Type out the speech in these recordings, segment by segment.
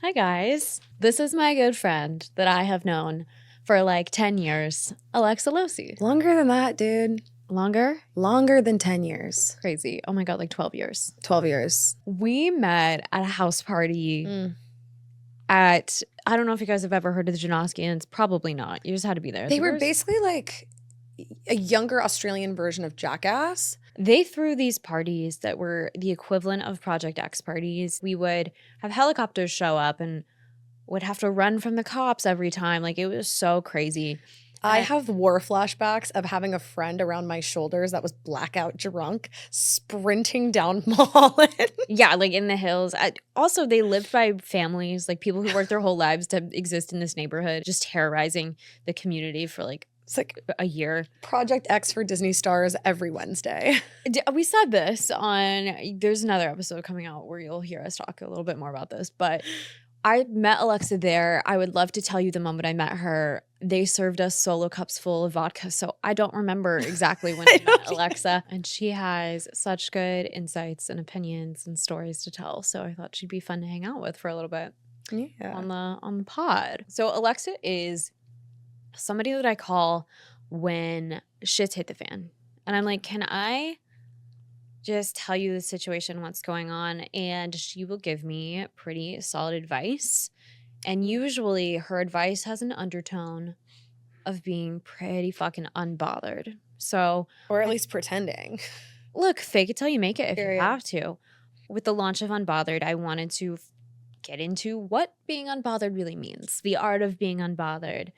Hi, guys. This is my good friend that I have known for like 10 years, Alexa Losey. Longer than that, dude. Longer? Longer than 10 years. Crazy. Oh my God, like 12 years. 12 years. We met at a house party at, I don't know if you guys have ever heard of the Janoskians. Probably not. You just had to be there. They were basically like a younger Australian version of Jackass. They threw these parties that were the equivalent of Project X parties. We would have helicopters show up and would have to run from the cops every time. Like, it was so crazy. I have war flashbacks of having a friend around my shoulders that was blackout drunk, sprinting down Mulholland. Yeah, like in the hills. Also, they lived by families, like people who worked their whole lives to exist in this neighborhood, just terrorizing the community for like It's like a year. Project X for Disney stars every Wednesday. We said this on, there's another episode coming out where you'll hear us talk a little bit more about this, but I met Alexa there. I would love to tell you the moment I met her. They served us solo cups full of vodka, so I don't remember exactly when I met Alexa. And she has such good insights and opinions and stories to tell, so I thought she'd be fun to hang out with for a little bit on the pod. So Alexa is somebody that I call when shit's hit the fan. And I'm like, can I just tell you the situation, what's going on? And she will give me pretty solid advice. And usually her advice has an undertone of being pretty fucking unbothered. So, or at least pretending. Look, fake it till you make it if you have to. With the launch of Unbothered, I wanted to get into what being unbothered really means, the art of being unbothered.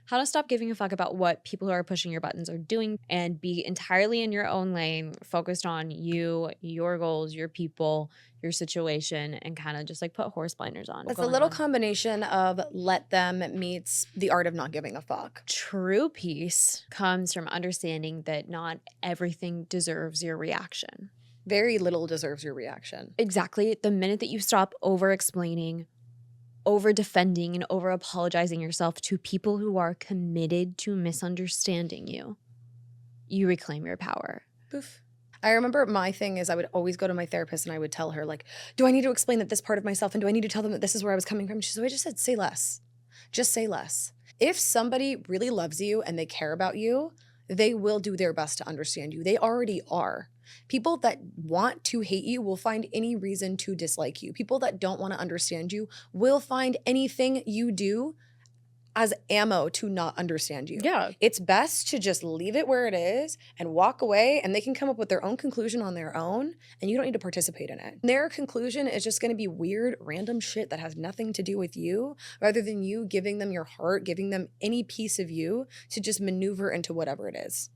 How to stop giving a fuck about what people who are pushing your buttons are doing and be entirely in your own lane, focused on you, your goals, your people, your situation, and kind of just like put horse blinders on. It's a little combination of let them meets the art of not giving a fuck. True peace comes from understanding that not everything deserves your reaction. Very little deserves your reaction. Exactly. The minute that you stop over-explaining, over-defending, and over-apologizing yourself to people who are committed to misunderstanding you, you reclaim your power. Poof. I remember my thing is I would always go to my therapist and I would tell her, like, do I need to explain that this part of myself, and do I need to tell them that this is where I was coming from? She said, I just said, say less. Just say less. If somebody really loves you and they care about you, they will do their best to understand you. They already are. People that want to hate you will find any reason to dislike you. People that don't want to understand you will find anything you do as ammo to not understand you. Yeah. It's best to just leave it where it is and walk away, and they can come up with their own conclusion on their own, and you don't need to participate in it. Their conclusion is just going to be weird, random shit that has nothing to do with you, rather than you giving them your heart, giving them any piece of you to just maneuver into whatever it is.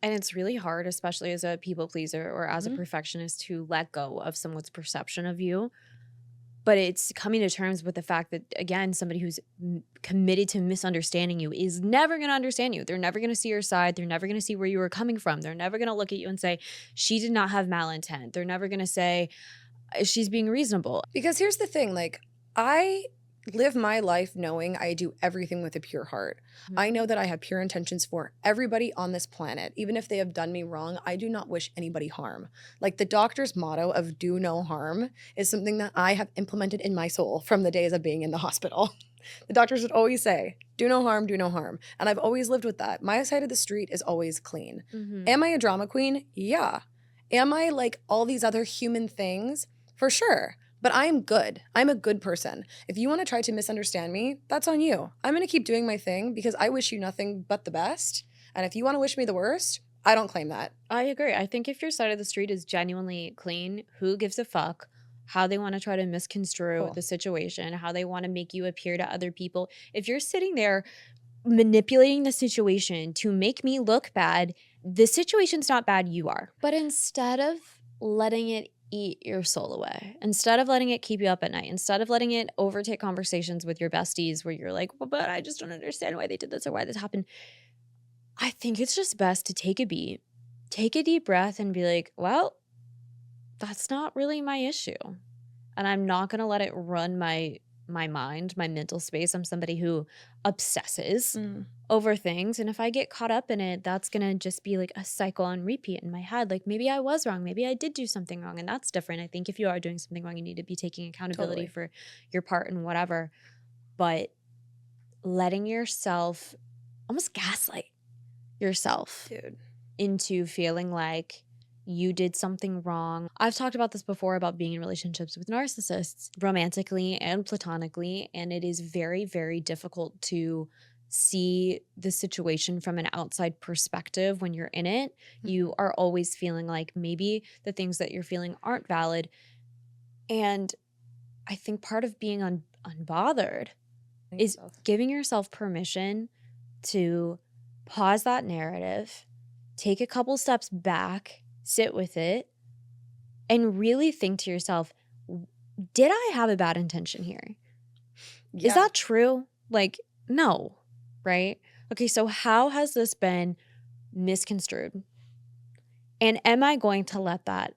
And it's really hard, especially as a people pleaser or as a perfectionist, to let go of someone's perception of you. But it's coming to terms with the fact that, again, somebody who's committed to misunderstanding you is never going to understand you. They're never going to see your side. They're never going to see where you were coming from. They're never going to look at you and say, she did not have malintent. They're never going to say, she's being reasonable. Because here's the thing, like, I live my life knowing I do everything with a pure heart. I know that I have pure intentions for everybody on this planet. Even if they have done me wrong, I do not wish anybody harm. Like, the doctor's motto of do no harm is something that I have implemented in my soul from the days of being in the hospital. The doctors would always say, do no harm, do no harm. And I've always lived with that. My side of the street is always clean. Am I a drama queen? Yeah. Am I like all these other human things? For sure. But I'm good. I'm a good person. If you want to try to misunderstand me, that's on you. I'm going to keep doing my thing because I wish you nothing but the best. And if you want to wish me the worst, I don't claim that. I agree. I think if your side of the street is genuinely clean, who gives a fuck how they want to try to misconstrue the situation, how they want to make you appear to other people. If you're sitting there manipulating the situation to make me look bad, the situation's not bad, you are. But instead of letting it eat your soul away, instead of letting it keep you up at night, instead of letting it overtake conversations with your besties where you're like, well, but I just don't understand why they did this or why this happened, I think it's just best to take a beat, take a deep breath and be like, well, that's not really my issue. And I'm not going to let it run my my mind, my mental space. I'm somebody who obsesses Mm, over things. And if I get caught up in it, that's going to just be like a cycle on repeat in my head. Like maybe I was wrong. Maybe I did do something wrong. And that's different. I think if you are doing something wrong, you need to be taking accountability totally. for your part and whatever. But letting yourself almost gaslight yourself Dude. into feeling like you did something wrong. I've talked about this before about being in relationships with narcissists, romantically and platonically, and it is very, very difficult to see the situation from an outside perspective when you're in it. You are always feeling like maybe the things that you're feeling aren't valid. And I think part of being unbothered is Yourself. giving yourself permission to pause that narrative, take a couple steps back, sit with it, and really think to yourself, did I have a bad intention here? Is Yeah. that true? Like, no, right? Okay, so how has this been misconstrued? And am I going to let that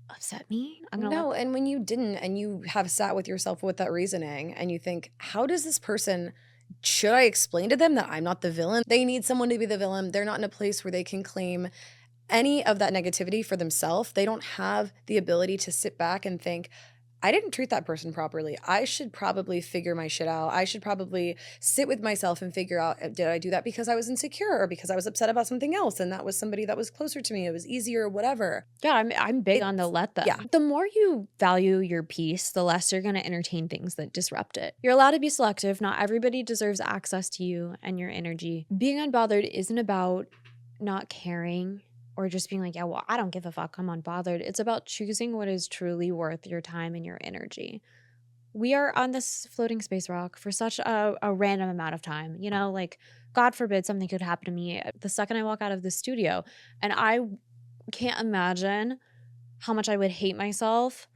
upset me? I'm gonna let No, and when you didn't and you have sat with yourself with that reasoning and you think, how does this person, should I explain to them that I'm not the villain? They need someone to be the villain. They're not in a place where they can claim any of that negativity for themselves. They don't have the ability to sit back and think, I didn't treat that person properly. I should probably figure my shit out. I should probably sit with myself and figure out, did I do that because I was insecure or because I was upset about something else and that was somebody that was closer to me? It was easier, whatever. Yeah, I'm big on the It's, let them. yeah, The more you value your peace, the less you're going to entertain things that disrupt it. You're allowed to be selective. Not everybody deserves access to you and your energy. Being unbothered isn't about not caring or just being like, yeah, well, I don't give a fuck. I'm unbothered. It's about choosing what is truly worth your time and your energy. We are on this floating space rock for such a random amount of time. You know, like, God forbid something could happen to me the second I walk out of the studio. And I can't imagine how much I would hate myself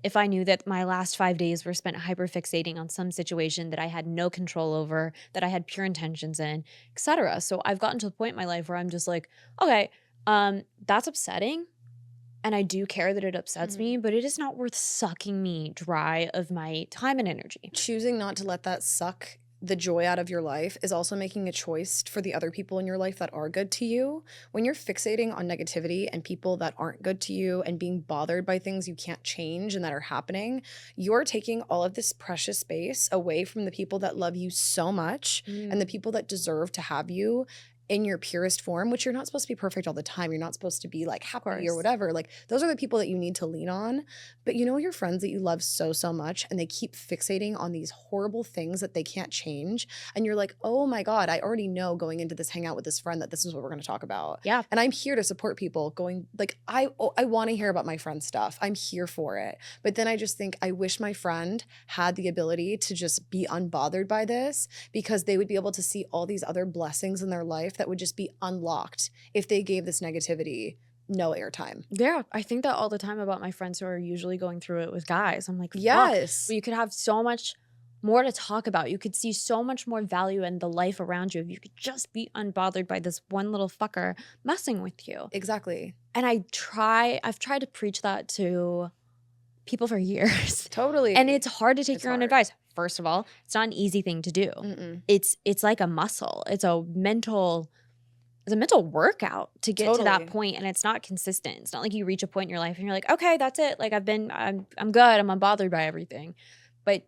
if I knew that my last 5 days were spent hyperfixating on some situation that I had no control over, that I had pure intentions in, etc. So I've gotten to a point in my life where I'm just like, okay, that's upsetting. And I do care that it upsets me, but it is not worth sucking me dry of my time and energy. choosing not to let that suck the joy out of your life is also making a choice for the other people in your life that are good to you. When you're fixating on negativity and people that aren't good to you and being bothered by things you can't change and that are happening, you're taking all of this precious space away from the people that love you so much and the people that deserve to have you in your purest form, which you're not supposed to be perfect all the time. You're not supposed to be like happy or whatever. Like those are the people that you need to lean on. But you know your friends that you love so, so much and they keep fixating on these horrible things that they can't change. And you're like, oh my God, I already know going into this hangout with this friend that this is what we're going to talk about. Yeah. And I'm here to support people going like, I want to hear about my friend's stuff. I'm here for it. But then I just think I wish my friend had the ability to just be unbothered by this because they would be able to see all these other blessings in their life that would just be unlocked if they gave this negativity no airtime. Yeah, I think that all the time about my friends who are usually going through it with guys. I'm like, fuck. Yes. But you could have so much more to talk about. You could see so much more value in the life around you if you could just be unbothered by this one little fucker messing with you. Exactly. And I've tried to preach that to people for years. Totally. And it's hard to take It's your own hard. advice. First of all, it's not an easy thing to do. It's like a muscle. It's a mental workout to get to that Totally. point, and it's not consistent. It's not like you reach a point in your life and you're like, okay, that's it. Like I'm good. I'm unbothered by everything. But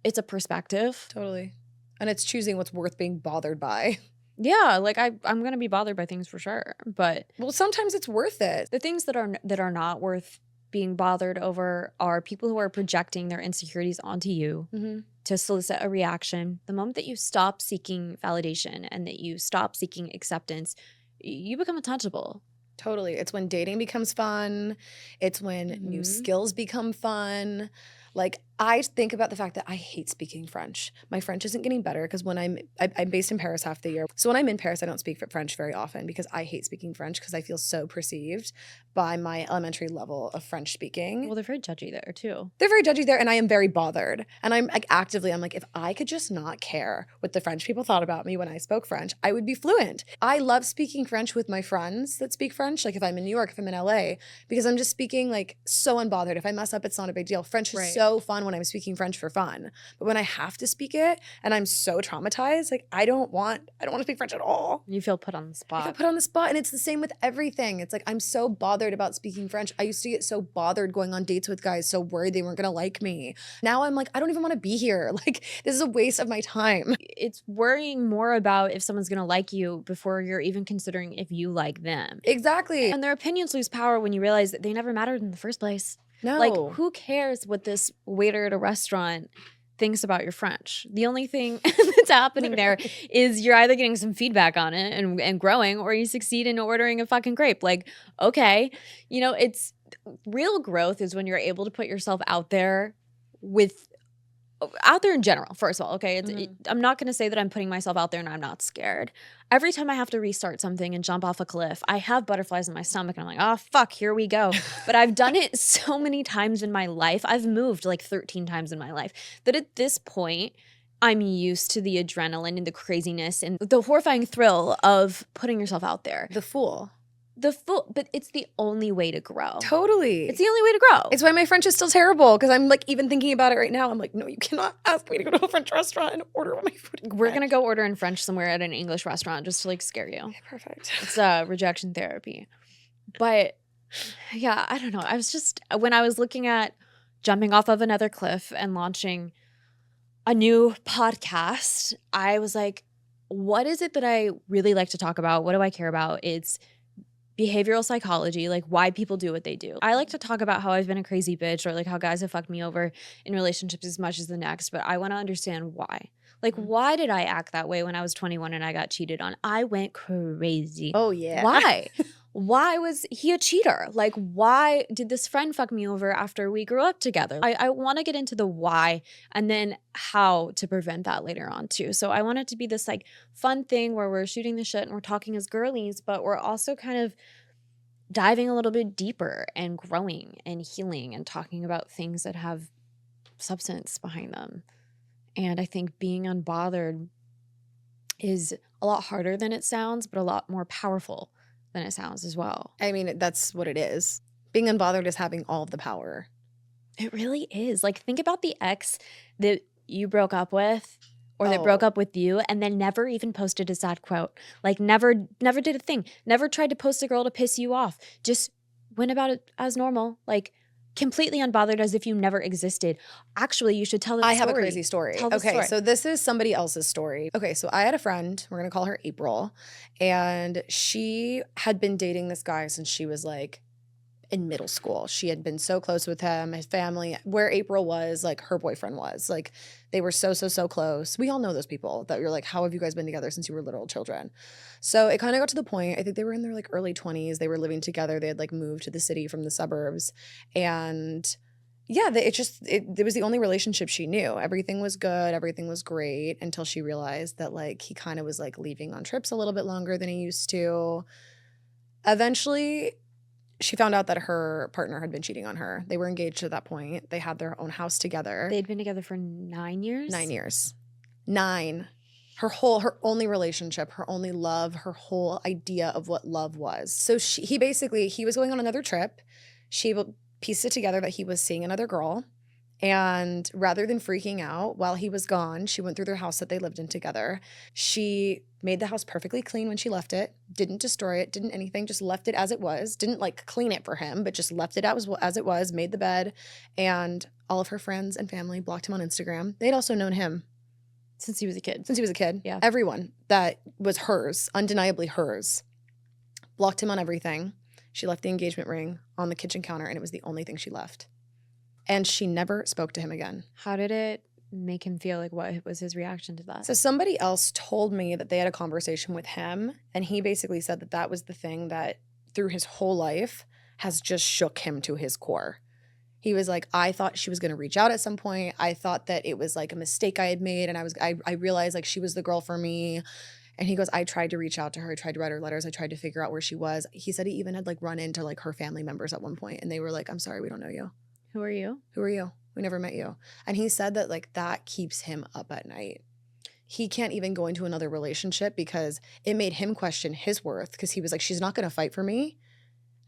it's a perspective. Totally. And it's choosing what's worth being bothered by. Yeah, like I'm gonna be bothered by things for sure. But Well, sometimes it's worth it. the things that are not worth being bothered over are people who are projecting their insecurities onto you to solicit a reaction. The moment that you stop seeking validation and that you stop seeking acceptance, you become untouchable. Totally. It's when dating becomes fun. It's when new skills become fun. Like I think about the fact that I hate speaking French. My French isn't getting better because when I'm based in Paris half the year. So when I'm in Paris, I don't speak French very often because I hate speaking French because I feel so perceived. by my elementary level of French speaking. Well, they're very judgy there too. They're very judgy there, and I am very bothered. And I'm like I'm like, if I could just not care what the French people thought about me when I spoke French, I would be fluent. I love speaking French with my friends that speak French, like if I'm in New York, if I'm in LA, because I'm just speaking like so unbothered. If I mess up, it's not a big deal. French is so fun when I'm speaking French for fun. But when I have to speak it and I'm so traumatized, like I don't want to speak French at all. You feel put on the I spot. got put on the spot, and it's the same with everything. It's like I'm so bothered about speaking French. I used to get so bothered going on dates with guys, so worried they weren't gonna like me. Now I'm like, I don't even want to be here. Like this is a waste of my time. It's worrying more about if someone's going to like you before you're even considering if you like them. Exactly. And their opinions lose power when you realize that they never mattered in the first place. No. Like, who cares what this waiter at a restaurant thinks about your French? The only thing that's happening there is you're either getting some feedback on it and growing, or you succeed in ordering a fucking grape. Like, okay, you know, it's real growth is when you're able to put yourself out there in general, first of all, okay? I'm not going to say that I'm putting myself out there and I'm not scared. Every time I have to restart something and jump off a cliff, I have butterflies in my stomach and I'm like, oh, fuck, here we go. But I've done it so many times in my life. I've moved like 13 times in my life that at this point, I'm used to the adrenaline and the craziness and the horrifying thrill of putting yourself out there. But it's the only way to grow. Totally. It's the only way to grow. It's why my French is still terrible, because I'm like even thinking about it right now. I'm like, no, you cannot ask me to go to a French restaurant and order my food in We're going to go order in French somewhere at an English restaurant just to like scare you. Okay, perfect. It's rejection therapy. But yeah, I don't know. I was just, when I was looking at jumping off of another cliff and launching a new podcast, I was like, what is it that I really like to talk about? What do I care about? It's behavioral psychology, like why people do what they do. I like to talk about how I've been a crazy bitch or like how guys have fucked me over in relationships as much as the next, but I want to understand why. Like, why did I act that way when I was 21 and I got cheated on? I went crazy. Oh, yeah. Why? Why was he a cheater? Like, why did this friend fuck me over after we grew up together? I want to get into the why and then how to prevent that later on too. So I want it to be this like fun thing where we're shooting the shit and we're talking as girlies, but we're also kind of diving a little bit deeper and growing and healing and talking about things that have substance behind them. And I think being unbothered is a lot harder than it sounds, but a lot more powerful than it sounds as well. I mean, that's what it is. Being unbothered is having all of the power. It really is. Like, think about the ex that you broke up with or that broke up with you and then never even posted a sad quote. Like, never did a thing. Never tried to post a girl to piss you off. Just went about it as normal. Like, completely unbothered as if you never existed. Actually, you should tell the story. I have a crazy story. Okay, so this is somebody else's story. Okay, so I had a friend, we're going to call her April, and she had been dating this guy since she was like in middle school. She had been so close with him, his family, where April was, like her boyfriend was. Like they were so close. We all know those people that you're like, how have you guys been together since you were little children? So it kind of got to the point, I think they were in their like early 20s. They were living together. They had like moved to the city from the suburbs. And yeah, it was the only relationship she knew. Everything was good. Everything was great until she realized that like he kind of was like leaving on trips a little bit longer than he used to. Eventually, she found out that her partner had been cheating on her. They were engaged at that point. They had their own house together. They'd been together for 9 years? 9 years. 9. Her only relationship, her only love, her whole idea of what love was. So he was going on another trip. She pieced it together that he was seeing another girl. And rather than freaking out while he was gone, she went through their house that they lived in together. She made the house perfectly clean when she left it, didn't destroy it, didn't anything, just left it as it was. Didn't like clean it for him, but just left it as it was, made the bed. And all of her friends and family blocked him on Instagram. They'd also known him. Since he was a kid. Yeah. Everyone that was hers, undeniably hers, blocked him on everything. She left the engagement ring on the kitchen counter, and it was the only thing she left. And she never spoke to him again. How did it make him feel? Like, what was his reaction to that? So somebody else told me that they had a conversation with him, and he basically said that that was the thing that through his whole life has just shook him to his core. He was like, I thought she was going to reach out at some point. I thought that it was like a mistake I had made, and I realized like she was the girl for me. And he goes, I tried to reach out to her. I tried to write her letters. I tried to figure out where she was. He said he even had like run into like her family members at one point, and they were like, I'm sorry, we don't know you. Who are you? Who are you? We never met you. And he said that like that keeps him up at night. He can't even go into another relationship because it made him question his worth, because he was like, she's not going to fight for me.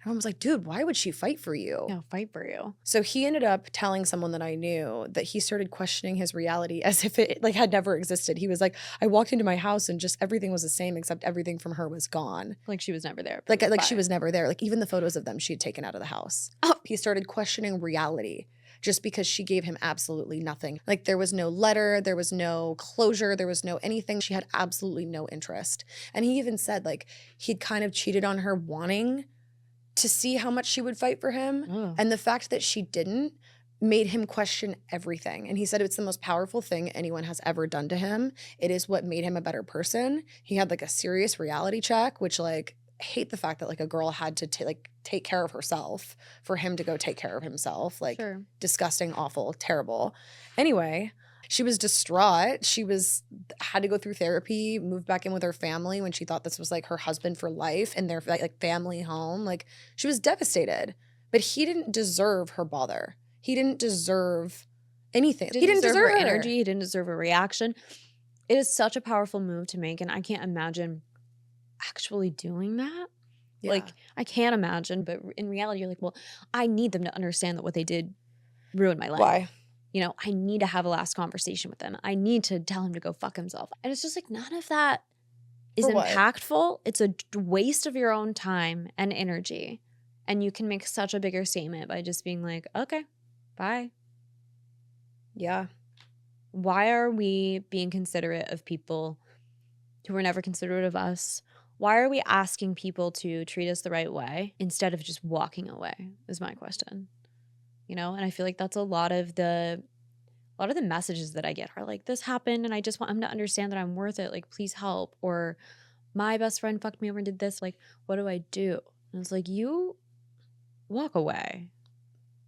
Everyone was like, dude, why would she fight for you? No, fight for you. So he ended up telling someone that I knew that he started questioning his reality as if it like had never existed. He was like, I walked into my house and just everything was the same except everything from her was gone. Like she was never there. Like she was never there. Like even the photos of them she had taken out of the house. Oh. He started questioning reality just because she gave him absolutely nothing. Like there was no letter, there was no closure, there was no anything. She had absolutely no interest. And he even said like he'd kind of cheated on her wanting to see how much she would fight for him. Oh. And the fact that she didn't made him question everything. And he said it's the most powerful thing anyone has ever done to him. It is what made him a better person. He had like a serious reality check, which like I hate the fact that like a girl had to take care of herself for him to go take care of himself. Like Sure. disgusting, awful, terrible. Anyway, she was distraught. She had to go through therapy, moved back in with her family when she thought this was like her husband for life and their like family home. Like she was devastated. But he didn't deserve her bother. He didn't deserve anything. He didn't deserve her her energy. He didn't deserve a reaction. It is such a powerful move to make, and I can't imagine actually doing that. Yeah. Like I can't imagine, but in reality, you're like, well, I need them to understand that what they did ruined my life. Why? You know, I need to have a last conversation with them. I need to tell him to go fuck himself. And it's just like none of that is For what? impactful. It's a waste of your own time and energy. And you can make such a bigger statement by just being like, okay, bye. Yeah. Why are we being considerate of people who were never considerate of us? Why are we asking people to treat us the right way instead of just walking away is my question. You know, and I feel like that's a lot of the messages that I get are like, this happened and I just want him to understand that I'm worth it. Like, please help. Or my best friend fucked me over and did this. Like, what do I do? And it's like, you walk away.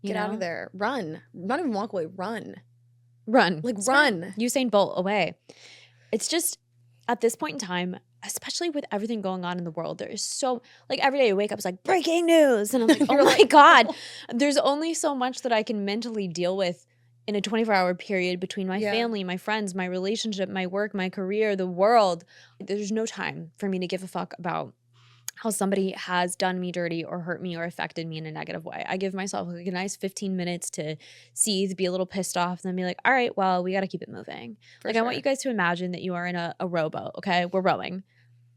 Get out of there. Run. Not even walk away. Run. Run. Like run. Usain Bolt away. It's just at this point in time, especially with everything going on in the world, there is so like every day I wake up, it's like breaking news. And I'm like, oh my God, there's only so much that I can mentally deal with in a 24-hour period between my family, my friends, my relationship, my work, my career, the world. There's no time for me to give a fuck about how somebody has done me dirty or hurt me or affected me in a negative way. I give myself like a nice 15 minutes to seethe, be a little pissed off, and then be like, all right, well, we got to keep it moving. Like, I want you guys to imagine that you are in a rowboat, okay? We're rowing.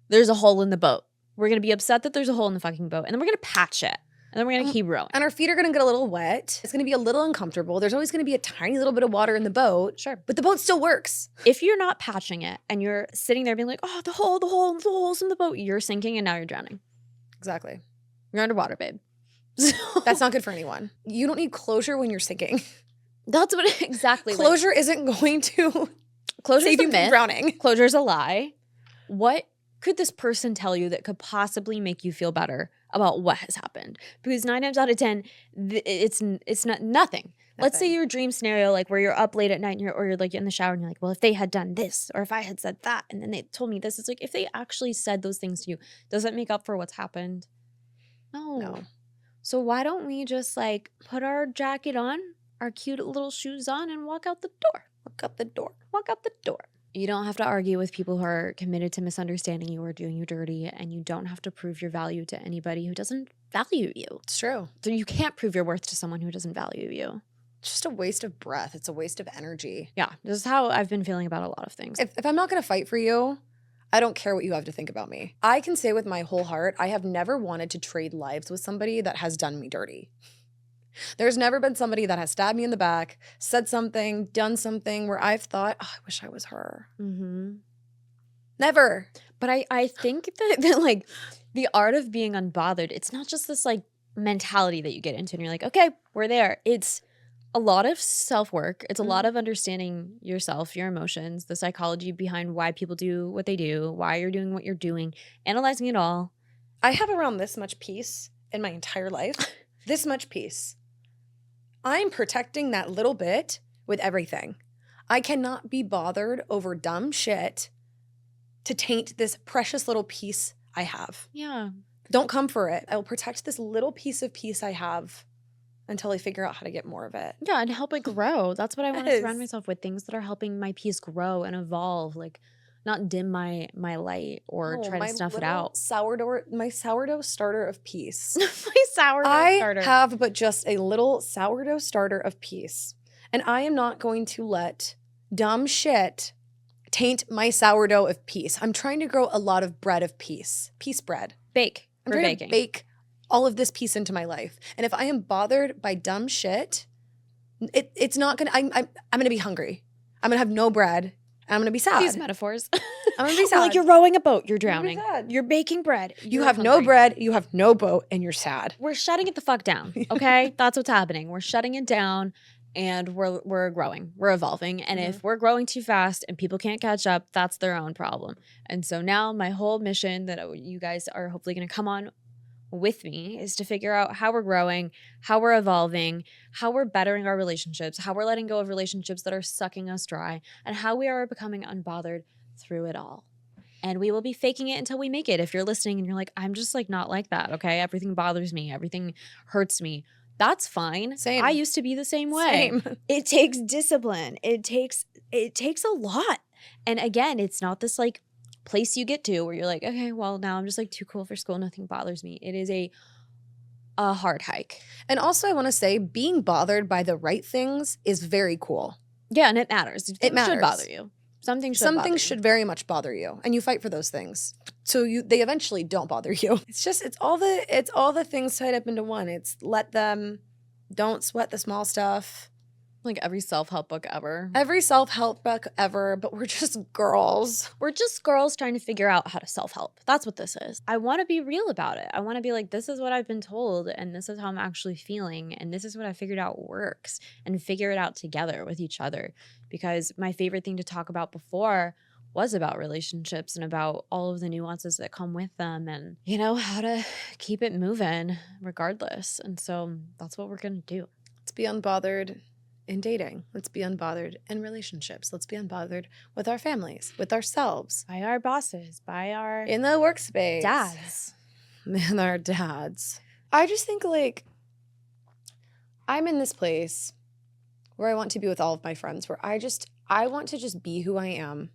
There's a hole in the boat. We're going to be upset that there's a hole in the fucking boat, and then we're going to patch it. And then we're going to keep rowing. And our feet are going to get a little wet. It's going to be a little uncomfortable. There's always going to be a tiny little bit of water in the boat. Sure. But the boat still works. If you're not patching it and you're sitting there being like, oh, the hole's in the boat, you're sinking and now you're drowning. Exactly. You're underwater, babe. That's not good for anyone. You don't need closure when you're sinking. That's what exactly. Closure isn't going to save you from drowning. Closure's a lie. What could this person tell you that could possibly make you feel better about what has happened? Because 9 times out of 10, it's not nothing. Let's say your dream scenario, like where you're up late at night and you're like in the shower and you're like, well, if they had done this or if I had said that and then they told me this, it's like if they actually said those things to you, does that make up for what's happened? No. So why don't we just like put our jacket on, our cute little shoes on, and walk out the door? Walk out the door. Walk out the door. You don't have to argue with people who are committed to misunderstanding you or doing you dirty, and you don't have to prove your value to anybody who doesn't value you. It's true. So you can't prove your worth to someone who doesn't value you. It's just a waste of breath. It's a waste of energy. Yeah, this is how I've been feeling about a lot of things. If I'm not going to fight for you, I don't care what you have to think about me. I can say with my whole heart, I have never wanted to trade lives with somebody that has done me dirty. There's never been somebody that has stabbed me in the back, said something, done something where I've thought, oh, I wish I was her. Mm-hmm. Never. But I think that like the art of being unbothered, it's not just this like mentality that you get into and you're like, okay, we're there. It's a lot of self-work. It's a lot of understanding yourself, your emotions, the psychology behind why people do what they do, why you're doing what you're doing, analyzing it all. I have around this much peace in my entire life. This much peace. I'm protecting that little bit with everything. I cannot be bothered over dumb shit to taint this precious little piece I have. Yeah. Don't come for it. I will protect this little piece of peace I have until I figure out how to get more of it. Yeah, and help it grow. That's what I want to surround Yes. myself with, things that are helping my peace grow and evolve, like not dim my light or Oh, try to my snuff it little out. sourdough starter of peace. My sourdough I starter. have but just a little sourdough starter of peace. And I am not going to let dumb shit taint my sourdough of peace. I'm trying to grow a lot of bread of peace. Peace bread. Bake. I'm For trying baking. to bake all of this peace into my life. And if I am bothered by dumb shit, it's not gonna. I'm gonna be hungry. I'm gonna have no bread. And I'm gonna be sad. These metaphors. I'm gonna be Or sad. like you're rowing a boat, you're I'm gonna be drowning. sad. You're baking bread. You you're have no hungry. bread. You have no boat, and you're sad. We're shutting it the fuck down. Okay, that's what's happening. We're shutting it down, and we're growing. We're evolving. And if we're growing too fast and people can't catch up, that's their own problem. And so now my whole mission that you guys are hopefully going to come on with me is to figure out how we're growing, how we're evolving, how we're bettering our relationships, how we're letting go of relationships that are sucking us dry, and how we are becoming unbothered through it all. And we will be faking it until we make it. If you're listening and you're like, I'm just like not like that, okay? Everything bothers me. Everything hurts me. That's fine. Same. I used to be the same way. Same. It takes discipline. It takes a lot. And again, it's not this like place you get to where you're like, okay, well now I'm just like too cool for school. Nothing bothers me. It is a hard hike. And also, I want to say, being bothered by the right things is very cool. Yeah, and it matters. Things matters. should bother you. Something should Some bother things you. should very much bother you, and you fight for those things. So they eventually don't bother you. It's all the things tied up into one. It's don't sweat the small stuff. Like every self-help book ever. Every self-help book ever, but we're just girls. We're just girls trying to figure out how to self-help. That's what this is. I want to be real about it. I want to be like, this is what I've been told, and this is how I'm actually feeling, and this is what I figured out works, and figure it out together with each other. Because my favorite thing to talk about before was about relationships and about all of the nuances that come with them and, you know, how to keep it moving regardless. And so that's what we're going to do. Let's be unbothered in dating. Let's be unbothered in relationships. Let's be unbothered with our families, with ourselves. By our bosses, by our In the workspace. dads. And our dads. I just think like I'm in this place where I want to be with all of my friends, where I want to just be who I am.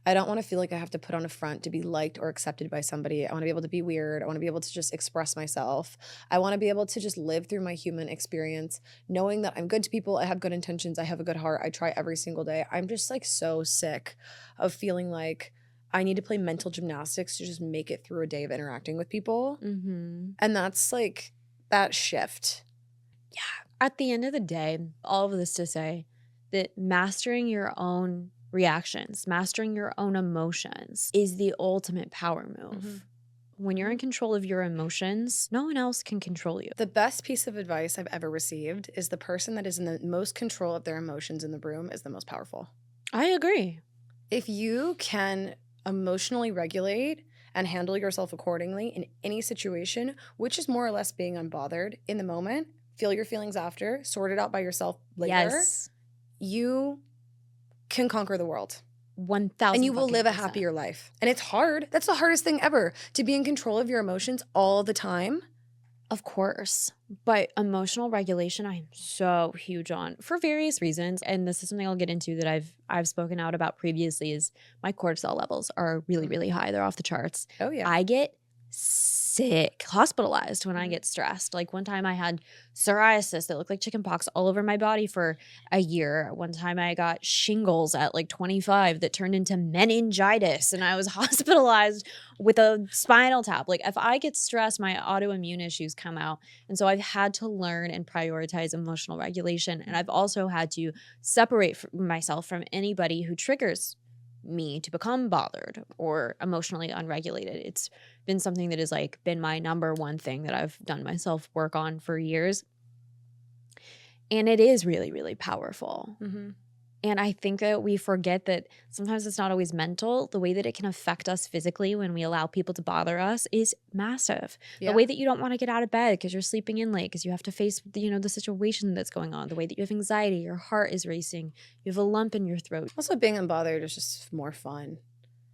I don't want to feel like I have to put on a front to be liked or accepted by somebody. I want to be able to be weird. I want to be able to just express myself. I want to be able to just live through my human experience, knowing that I'm good to people. I have good intentions. I have a good heart. I try every single day. I'm just like so sick of feeling like I need to play mental gymnastics to just make it through a day of interacting with people. Mm-hmm. And that's like that shift. At the end of the day, all of this to say that mastering your own reactions, mastering your own emotions is the ultimate power move. Mm-hmm. When you're in control of your emotions, no one else can control you. The best piece of advice I've ever received is the person that is in the most control of their emotions in the room is the most powerful. I agree. If you can emotionally regulate and handle yourself accordingly in any situation, which is more or less being unbothered in the moment, feel your feelings after, sort it out by yourself later, Yes. you can conquer the world. 1,000%. And you will live a happier life. And it's hard. That's the hardest thing ever, to be in control of your emotions all the time. Of course. But emotional regulation, I am so huge on for various reasons. And this is something I'll get into that I've spoken out about previously is my cortisol levels are really, really high. They're off the charts. Oh, yeah. I get sick, hospitalized when I get stressed. Like one time I had psoriasis that looked like chickenpox all over my body for a year. One time I got shingles at like 25 that turned into meningitis and I was hospitalized with a spinal tap. Like if I get stressed, my autoimmune issues come out. And so I've had to learn and prioritize emotional regulation. And I've also had to separate myself from anybody who triggers me to become bothered or emotionally unregulated. It's been something that has like been my number one thing that I've done myself work on for years. And it is really, really powerful. Mm-hmm. And I think that we forget that sometimes it's not always mental. The way that it can affect us physically when we allow people to bother us is massive. Yeah. The way that you don't want to get out of bed because you're sleeping in late because you have to face, the situation that's going on. The way that you have anxiety, your heart is racing, you have a lump in your throat. Also, being unbothered is just more fun.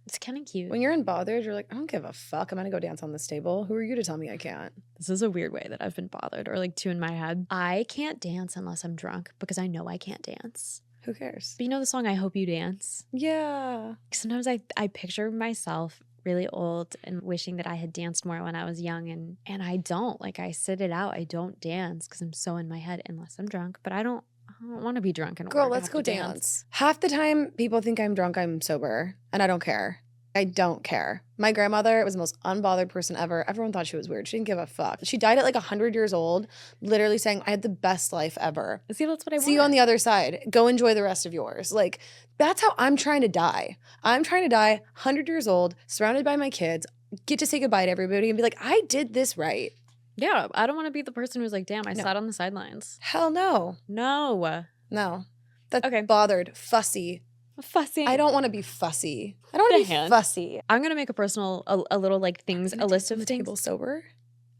It's kind of cute. When you're unbothered, you're like, I don't give a fuck. I'm gonna go dance on this table. Who are you to tell me I can't? This is a weird way that I've been bothered, or like two in my head. I can't dance unless I'm drunk because I know I can't dance. Who cares? But you know the song I Hope You Dance? Yeah. Sometimes I picture myself really old and wishing that I had danced more when I was young, and I don't. Like, I sit it out. I don't dance because I'm so in my head unless I'm drunk. But I don't want to be drunk and Girl, let's go dance. Half the time people think I'm drunk, I'm sober, and I don't care. I don't care. My grandmother was the most unbothered person ever. Everyone thought she was weird. She didn't give a fuck. She died at like 100 years old, literally saying, I had the best life ever. See, that's what I want. See you on the other side. Go enjoy the rest of yours. Like, that's how I'm trying to die. I'm trying to die 100 years old, surrounded by my kids, get to say goodbye to everybody and be like, I did this right. Yeah, I don't want to be the person who's like, damn, I sat on the sidelines. Hell no. No. No. That's okay. Bothered, fussy. Fussy. I don't want to be fussy. I don't want to be fussy. I'm going to make a personal, a little like things, a list of the things. Table sober?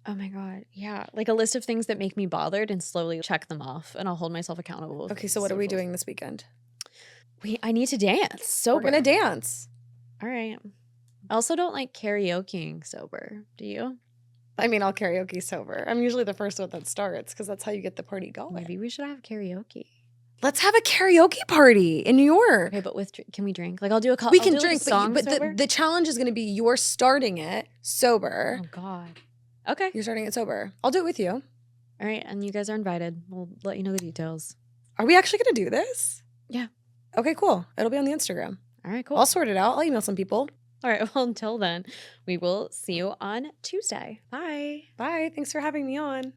Oh my God. Yeah. Like a list of things that make me bothered and slowly check them off, and I'll hold myself accountable. Okay, so what are we doing this weekend? I need to dance sober. We're going to dance. All right. I also don't like karaokeing sober. Do you? I mean, I'll karaoke sober. I'm usually the first one that starts because that's how you get the party going. Maybe we should have karaoke. Let's have a karaoke party in New York. Okay, but can we drink? Like, I'll do a couple. We can drink, but the challenge is going to be you're starting it sober. Oh God. Okay. You're starting it sober. I'll do it with you. All right, and you guys are invited. We'll let you know the details. Are we actually going to do this? Yeah. Okay, cool. It'll be on the Instagram. All right, cool. I'll sort it out. I'll email some people. All right, well, until then, we will see you on Tuesday. Bye. Bye. Thanks for having me on.